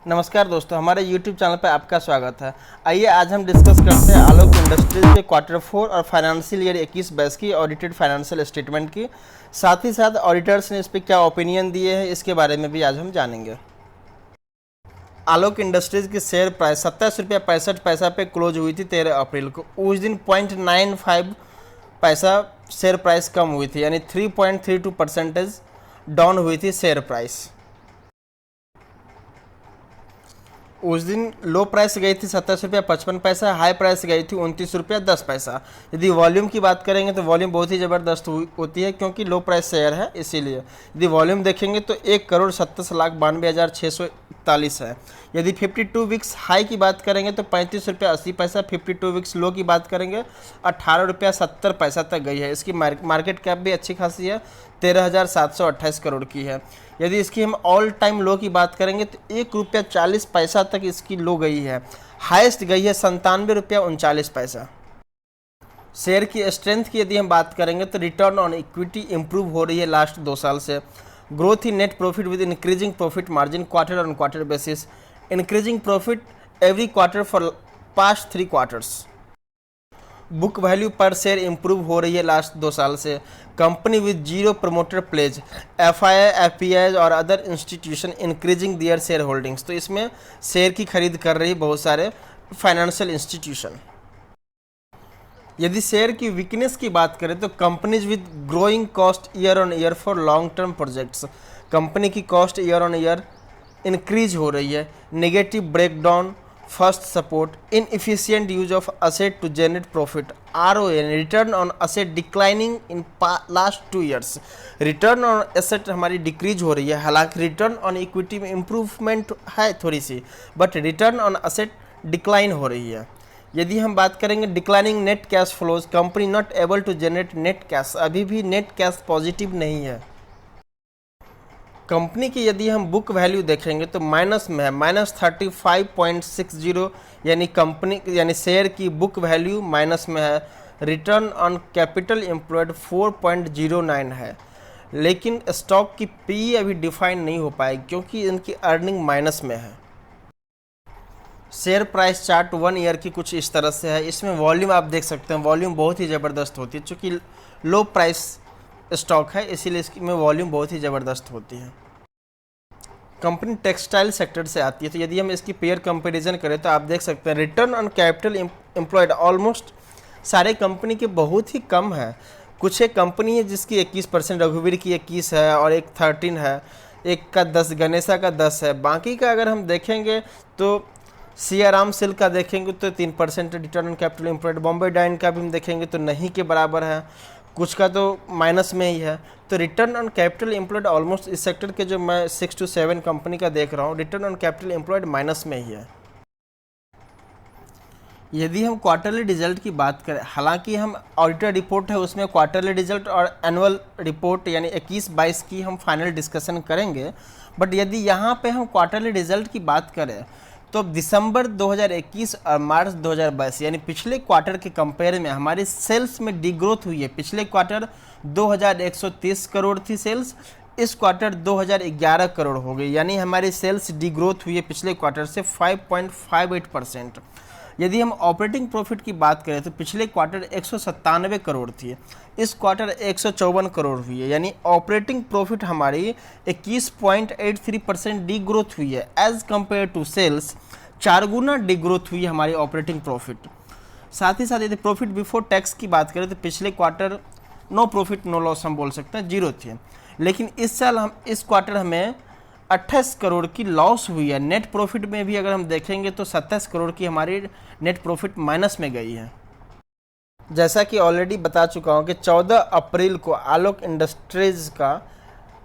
नमस्कार दोस्तों, हमारे YouTube चैनल पर आपका स्वागत है। आइए आज हम डिस्कस करते हैं आलोक इंडस्ट्रीज के क्वार्टर 4 और फाइनेंशियल ईयर 21-22 की ऑडिटेड फाइनेंशियल स्टेटमेंट की। साथ ही साथ ऑडिटर्स ने इस पर क्या ओपिनियन दिए हैं इसके बारे में भी आज हम जानेंगे। आलोक इंडस्ट्रीज की शेयर प्राइस 27 रुपया 65 पैसा पे क्लोज हुई थी 13 अप्रैल को। उस दिन 0.95 पैसा शेयर प्राइस कम हुई थी, यानी 3.32% डाउन हुई थी शेयर प्राइस। उस दिन लो प्राइस गई थी 27 रुपया 55 पैसा, हाई प्राइस गई थी 29 रुपया 10 पैसा। यदि वॉल्यूम की बात करेंगे तो वॉल्यूम बहुत ही ज़बरदस्त होती है, क्योंकि लो प्राइस शेयर है इसीलिए। यदि वॉल्यूम देखेंगे तो 1,27,92,641 है। यदि 52 वीक्स हाई की बात करेंगे तो 35 रुपया 80 पैसा, 52 वीक्स लो की बात करेंगे 18 रुपया 70 पैसा तक गई है। इसकी मार्केट कैप भी अच्छी खासी है, 13,728 करोड़ की है। यदि इसकी हम ऑल टाइम लो की बात करेंगे तो 1 रुपया 40 पैसा तक इसकी लो गई है। हाईएस्ट गई है 97 रुपया 39 पैसा। शेयर की स्ट्रेंथ की यदि हम बात करेंगे तो रिटर्न ऑन इक्विटी इंप्रूव हो रही है लास्ट 2 साल से। Growth in net profit with increasing profit margin quarter on quarter basis, increasing profit every quarter for past 3 quarters. Book value per share improve हो रही है लास्ट 2 साल से। Company with zero promoter pledge, FII, FPI और other institution increasing their share holdings. तो इसमें share की खरीद कर रही बहुत सारे फाइनेंशियल इंस्टीट्यूशन। यदि शेयर की वीकनेस की बात करें तो companies with growing cost year on year for long term projects, company की cost year on year increase हो रही है। Negative breakdown, first support, inefficient use of asset to generate profit, ROA return on asset declining in last 2 years. Return on asset हमारी decrease हो रही है, हालांकि return on equity में improvement है थोड़ी सी, but return on asset decline हो रही है। यदि हम बात करेंगे declining net cash flows, company not able to generate net cash, अभी भी नेट कैश पॉजिटिव नहीं है। कंपनी की यदि हम बुक वैल्यू देखेंगे तो माइनस में है, -35.60, यानी शेयर की बुक वैल्यू माइनस में है। रिटर्न ऑन कैपिटल एम्प्लॉयड 4.09 है, लेकिन स्टॉक की PE अभी डिफाइन नहीं हो पाएगी क्योंकि इनकी अर्निंग माइनस में है। शेयर प्राइस चार्ट 1 ईयर की कुछ इस तरह से है। इसमें वॉल्यूम आप देख सकते हैं, वॉल्यूम बहुत ही ज़बरदस्त होती है। चूँकि लो प्राइस स्टॉक है इसीलिए इसमें वॉल्यूम बहुत ही ज़बरदस्त होती है। कंपनी टेक्सटाइल सेक्टर से आती है, तो यदि हम इसकी पेयर कंपैरिजन करें तो आप देख सकते हैं return on capital employed almost सारे कंपनी के बहुत ही कम है। कुछ एक कंपनी है जिसकी 21%, रघुवीर की 21 है और एक 13 है, एक का 10, गणेशा का 10 है। बाकी का अगर हम देखेंगे तो सियाराम सिल्क का देखेंगे तो 3% return on capital employed. Bombay Dyeing का भी हम देखेंगे तो नहीं के बराबर है, कुछ का तो माइनस में ही है। तो return on capital employed almost इस सेक्टर के जो मैं 6 to 7 कंपनी का देख रहा हूँ, return on capital employed minus में ही है। यदि हम क्वार्टरली रिजल्ट की बात करें, हालांकि हम ऑडिटर रिपोर्ट है उसमें क्वार्टरली रिजल्ट और एनुअल रिपोर्ट यानी 21-22 की हम फाइनल डिस्कशन करेंगे, बट यदि यहाँ पे हम क्वार्टरली रिजल्ट की बात करें तो दिसंबर 2021 और मार्च 2022 यानी पिछले क्वार्टर के कंपेयर में हमारी सेल्स में डिग्रोथ हुई है। पिछले क्वार्टर 2130 करोड़ थी सेल्स, इस क्वार्टर 2011 करोड़ हो गई, यानी हमारी सेल्स डिग्रोथ हुई है पिछले क्वार्टर से 5.58%। यदि हम ऑपरेटिंग प्रॉफिट की बात करें तो पिछले क्वार्टर 197 करोड़ थी, इस क्वार्टर 154 करोड़ हुई है, यानी ऑपरेटिंग प्रॉफिट हमारी 21.83% डी ग्रोथ हुई है। एज कंपेयर टू सेल्स 4 गुना डी ग्रोथ हुई है हमारी ऑपरेटिंग प्रॉफिट। साथ ही साथ यदि प्रॉफिट बिफोर टैक्स की बात करें तो पिछले quarter no profit no loss हम बोल सकते हैं, 0 थे, लेकिन इस क्वार्टर हमें 28 करोड़ की लॉस हुई है। नेट प्रॉफिट में भी अगर हम देखेंगे तो 27 करोड़ की हमारी नेट प्रॉफिट माइनस में गई है। जैसा कि ऑलरेडी बता चुका हूं कि 14 अप्रैल को आलोक इंडस्ट्रीज का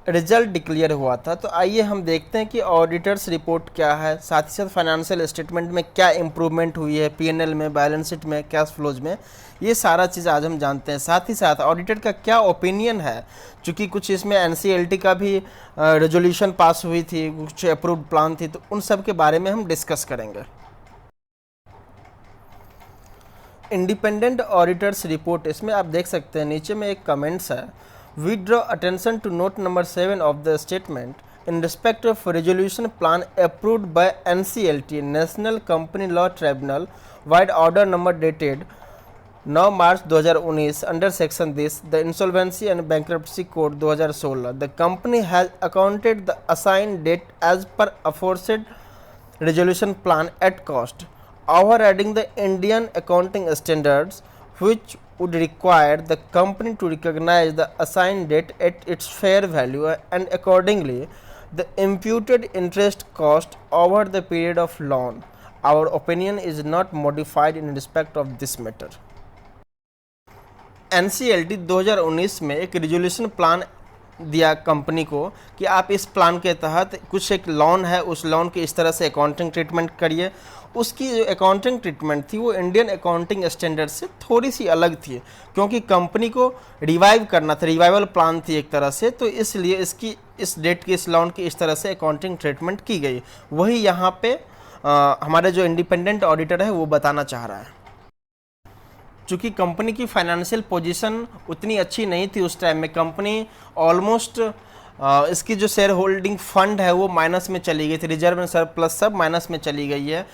रिजल्ट डिक्लेयर हुआ था। तो आइए हम देखते हैं कि ऑडिटर्स रिपोर्ट क्या है, साथ ही साथ फाइनेंशियल स्टेटमेंट में क्या इंप्रूवमेंट हुई है, PNL में, बैलेंस शीट में, कैश फ्लोज में, ये सारा चीज़ आज हम जानते हैं। साथ ही साथ ऑडिटर का क्या ओपिनियन है, चूँकि कुछ इसमें NCLT का भी रेजोल्यूशन पास हुई थी, कुछ अप्रूव्ड प्लान थी, तो उन सब के बारे में हम डिस्कस करेंगे। इंडिपेंडेंट ऑडिटर्स रिपोर्ट, इसमें आप देख सकते हैं नीचे में एक कमेंट्स है, we draw attention to note number 7 of the statement in respect of resolution plan approved by NCLT National Company Law Tribunal wide order number dated 9 March 2019 under section this the Insolvency and Bankruptcy Code 2016 the company has accounted the assigned debt as per aforesaid resolution plan at cost, overriding the Indian accounting standards which would require the company to recognize the assigned debt at its fair value and accordingly the imputed interest cost over the period of loan. Our opinion is not modified in respect of this matter. NCLT 2019 में एक resolution plan दिया company को कि आप इस plan के तहत कुछ एक लोन है, उस लोन की इस तरह से अकाउंटिंग ट्रीटमेंट करिए। उसकी जो अकाउंटिंग ट्रीटमेंट थी वो इंडियन अकाउंटिंग स्टैंडर्ड से थोड़ी सी अलग थी, क्योंकि कंपनी को रिवाइव करना था, रिवाइवल प्लान थी एक तरह से, तो इसलिए इसकी इस डेट की इस लोन की इस तरह से अकाउंटिंग ट्रीटमेंट की गई। वही यहाँ पे हमारे जो इंडिपेंडेंट ऑडिटर है वो बताना चाह रहा है। चूँकि कंपनी की फाइनेंशियल पोजीशन उतनी अच्छी नहीं थी उस टाइम में, कंपनी ऑलमोस्ट इसकी जो शेयर होल्डिंग फंड है वो माइनस में चली गई थी, रिजर्व एंड सरप्लस सब माइनस में चली गई है।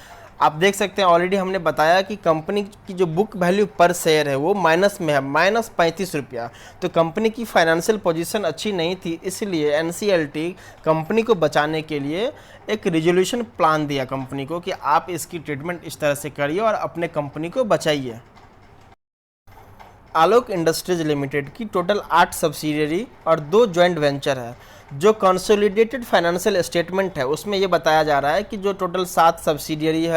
आप देख सकते हैं ऑलरेडी हमने बताया कि कंपनी की जो बुक वैल्यू पर शेयर है वो माइनस में है, -35 रुपया। तो कंपनी की फाइनेंशियल पोजीशन अच्छी नहीं थी, इसलिए एनसीएलटी कंपनी को बचाने के लिए एक रिजोल्यूशन प्लान दिया कंपनी को कि आप इसकी ट्रीटमेंट इस तरह से करिए और अपने कंपनी को बचाइए। आलोक इंडस्ट्रीज लिमिटेड की टोटल 8 सब्सिडियरी और 2 जॉइंट वेंचर है। जो कंसोलिडेटेड फाइनेंशियल स्टेटमेंट है उसमें ये बताया जा रहा है कि जो टोटल 8 सब्सिडियरी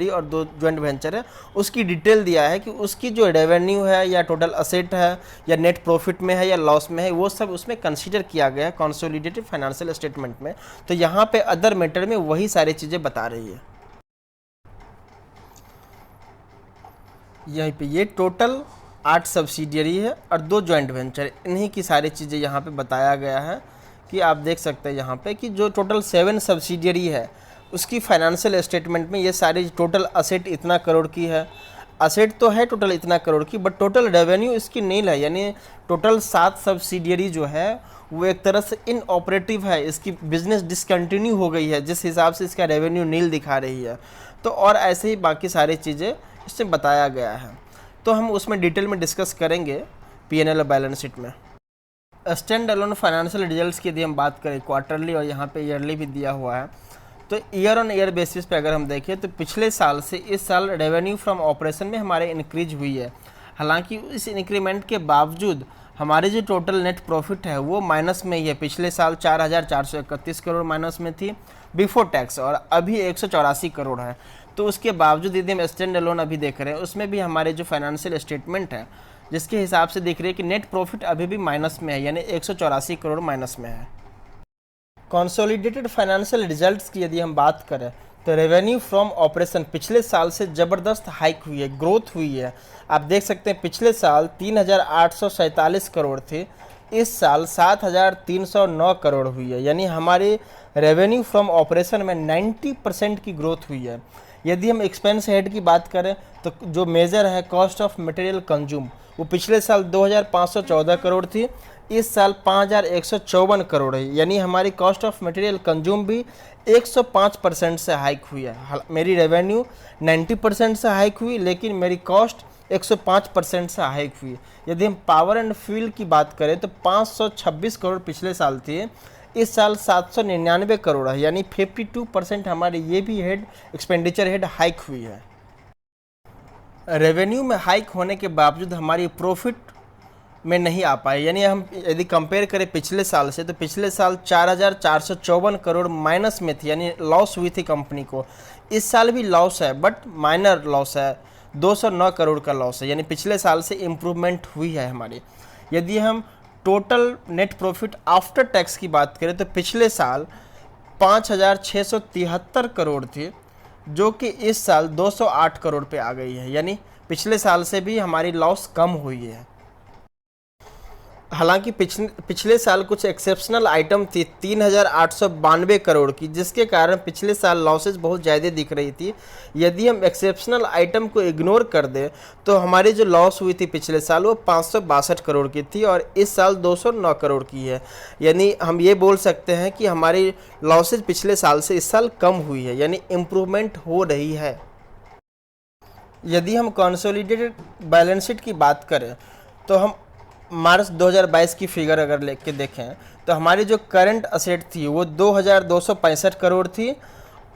और 2 जॉइंट वेंचर है उसकी डिटेल दिया है कि उसकी जो रेवेन्यू है या टोटल असेट है या नेट प्रॉफिट में है या लॉस में है, वो सब उसमें कंसीडर किया गया है कंसोलिडेटेड फाइनेंशियल स्टेटमेंट में। तो यहाँ पे अदर मैटर में वही सारी चीज़ें बता रही है। यहीं पे ये टोटल 8 सब्सिडियरी है और 2 जॉइंट वेंचर, इन्हीं की सारी चीज़ें यहाँ पे बताया गया है कि आप देख सकते हैं यहाँ पे कि जो टोटल 7 सब्सिडियरी है उसकी फाइनेंशियल स्टेटमेंट में ये सारी टोटल असेट इतना करोड़ की है, असेट तो है टोटल इतना करोड़ की, बट टोटल रेवेन्यू इसकी नील है, यानी टोटल 7 सब्सिडियरी जो है वो एक तरह से इनऑपरेटिव है, इसकी बिजनेस डिसकंटिन्यू हो गई है, जिस हिसाब से इसका रेवेन्यू नील दिखा रही है। तो और ऐसे ही बाकी सारी चीज़ें इसमें बताया गया है, तो हम उसमें डिटेल में डिस्कस करेंगे पीएनएल और बैलेंस शीट में। स्टैंड अलोन फाइनेंशियल रिजल्ट्स की यदि हम बात करें क्वार्टरली और यहाँ पे ईयरली भी दिया हुआ है, तो ईयर ऑन ईयर बेसिस पे अगर हम देखें तो पिछले साल से इस साल रेवेन्यू फ्रॉम ऑपरेशन में हमारे इंक्रीज हुई है। हालांकि इस इंक्रीमेंट के बावजूद हमारी जो टोटल नेट प्रॉफिट है वो माइनस में ही है। पिछले साल 4,431 करोड़ माइनस में थी बिफोर टैक्स और अभी 184 करोड़ है। तो उसके बावजूद यदि हम स्टैंड अलोन अभी देख रहे हैं उसमें भी हमारे जो फाइनेंशियल स्टेटमेंट है जिसके हिसाब से दिख रही है कि नेट प्रॉफिट अभी भी माइनस में है, यानी 184 करोड़ माइनस में है। कंसोलिडेटेड फाइनेंशियल रिजल्ट्स की यदि हम बात करें तो रेवेन्यू फ्रॉम ऑपरेशन पिछले साल से ज़बरदस्त हाइक हुई है, ग्रोथ हुई है। आप देख सकते हैं पिछले साल 3,847 करोड़ थे, इस साल 7,309 करोड़ हुई है, यानी हमारी रेवेन्यू फ्रॉम ऑपरेशन में 90% की ग्रोथ हुई है। यदि हम एक्सपेंस हेड की बात करें तो जो मेजर है कॉस्ट ऑफ मटेरियल कंज्यूम, वो पिछले साल 2,514 करोड़ थी, इस साल 5,154 करोड़ है, यानी हमारी कॉस्ट ऑफ मटेरियल कंज्यूम भी 105% से हाइक हुई है। मेरी रेवेन्यू 90% से हाइक हुई लेकिन मेरी कॉस्ट 105% से हाइक हुई। यदि हम पावर एंड फ्यूल की बात करें तो 526 करोड़ पिछले साल थी, इस साल 799 करोड़ है, यानी 52% हमारे ये भी हेड एक्सपेंडिचर हेड हाइक हुई है। रेवेन्यू में हाइक होने के बावजूद हमारी प्रॉफिट में नहीं आ पाए, यानी हम यदि कंपेयर करें पिछले साल से तो पिछले साल 4,454 करोड़ माइनस में थी, यानी लॉस हुई थी कंपनी को। इस साल भी लॉस है बट माइनर लॉस है, 209 करोड़ का लॉस है, यानी पिछले साल से इम्प्रूवमेंट हुई है हमारी। यदि हम total net profit after tax की बात करें तो पिछले साल 5,673 करोड़ थी, जो कि इस साल 208 करोड़ पे आ गई है, यानी पिछले साल से भी हमारी लॉस कम हुई है। हालांकि पिछले साल कुछ एक्सेप्शनल आइटम थी 3,892 करोड़ की, जिसके कारण पिछले साल लॉसेज बहुत ज़्यादा दिख रही थी। यदि हम एक्सेप्शनल आइटम को इग्नोर कर दें तो हमारी जो लॉस हुई थी पिछले साल वो 562 करोड़ की थी और इस साल 209 करोड़ की है। यानी हम ये बोल सकते हैं कि हमारी लॉसेज पिछले साल से इस साल कम हुई है, यानी इम्प्रूवमेंट हो रही है। यदि हम कंसोलिडेटेड बैलेंस शीट की बात करें तो हम मार्च 2022 की फिगर अगर लेके के देखें तो हमारी जो करंट असेट थी वो 2,265 करोड़ थी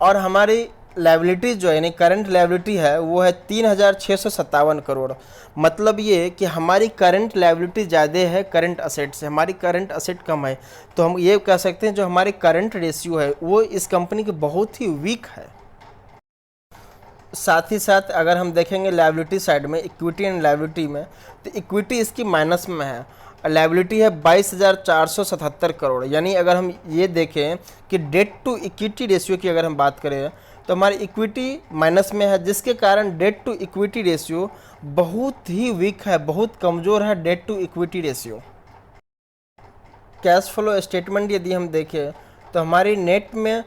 और हमारी लायबिलिटीज़ जो है यानी करंट लायबिलिटी है वो है 3,657 करोड़। मतलब ये कि हमारी करंट लायबिलिटी ज़्यादा है करंट असेट से, हमारी करंट असेट कम है। तो हम ये कह सकते हैं जो हमारी करंट रेशियो है वो इस कंपनी की बहुत ही वीक है। साथ ही साथ अगर हम देखेंगे लायबिलिटी साइड में, इक्विटी एंड लायबिलिटी में, तो इक्विटी इसकी माइनस में है और लायबिलिटी है 22,477 करोड़। यानी अगर हम ये देखें कि डेट टू इक्विटी रेशियो की अगर हम बात करें तो हमारी इक्विटी माइनस में है, जिसके कारण डेट टू इक्विटी रेशियो बहुत ही वीक है, बहुत कमज़ोर है debt to equity ratio. Cash flow statement यदि हम देखें तो हमारी नेट में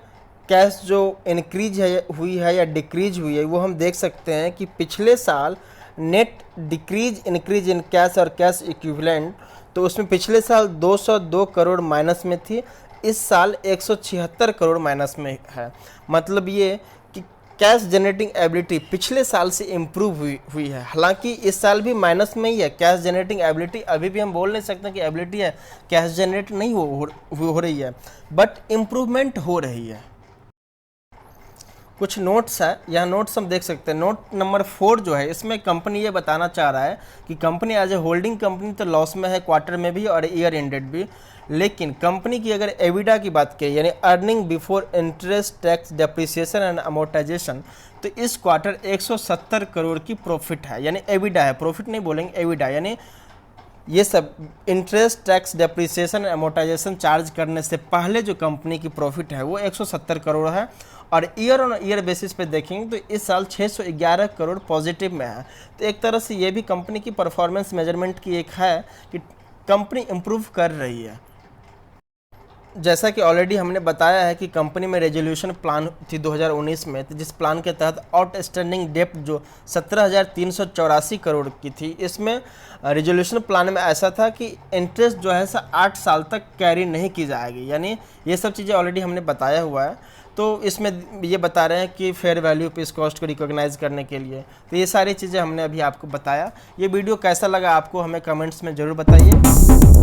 कैश जो इंक्रीज हुई है या डिक्रीज हुई है वो हम देख सकते हैं कि पिछले साल net decrease increase in cash और कैश इक्विवेलेंट, तो उसमें पिछले साल 202 करोड़ माइनस में थी, इस साल 176 करोड़ माइनस में है। मतलब ये कि कैश जनरेटिंग एबिलिटी पिछले साल से इम्प्रूव हुई है। हालांकि इस साल भी माइनस में ही है कैश जनरेटिंग एबिलिटी, अभी भी हम बोल नहीं सकते कि एबिलिटी है कैश जनरेट नहीं हो रही है, बट इम्प्रूवमेंट हो रही है। कुछ नोट्स है, यह नोट्स हम देख सकते हैं। नोट नंबर 4 जो है इसमें कंपनी ये बताना चाह रहा है कि company as a holding company तो लॉस में है क्वार्टर में भी और ईयर एंडेड भी, लेकिन कंपनी की अगर एबिडा की बात करें यानी earning before interest tax depreciation and amortisation, तो इस क्वार्टर 170 करोड़ की प्रॉफिट है। यानी एबिडा है, प्रॉफिट नहीं बोलेंगे, एबिडा यानी ये सब interest tax depreciation amortisation charge करने से पहले जो कंपनी की प्रॉफिट है वो 170 करोड़ है और ईयर ऑन ईयर बेसिस पे देखेंगे तो इस साल 611 करोड़ पॉजिटिव में है। तो एक तरह से ये भी कंपनी की परफॉर्मेंस मेजरमेंट की एक है कि कंपनी इम्प्रूव कर रही है। जैसा कि ऑलरेडी हमने बताया है कि कंपनी में रेजोल्यूशन प्लान थी 2019 में, तो जिस प्लान के तहत आउटस्टैंडिंग डेप्ट जो 17,384 करोड़ की थी, इसमें रेजोल्यूशन प्लान में ऐसा था कि इंटरेस्ट जो है 8 साल तक कैरी नहीं की जाएगी। यानी ये सब चीज़ें ऑलरेडी हमने बताया हुआ है। तो इसमें ये बता रहे हैं कि फेयर वैल्यू पे इस कॉस्ट को रिकॉग्नाइज करने के लिए, तो ये सारी चीज़ें हमने अभी आपको बताया। ये वीडियो कैसा लगा आपको हमें कमेंट्स में ज़रूर बताइए।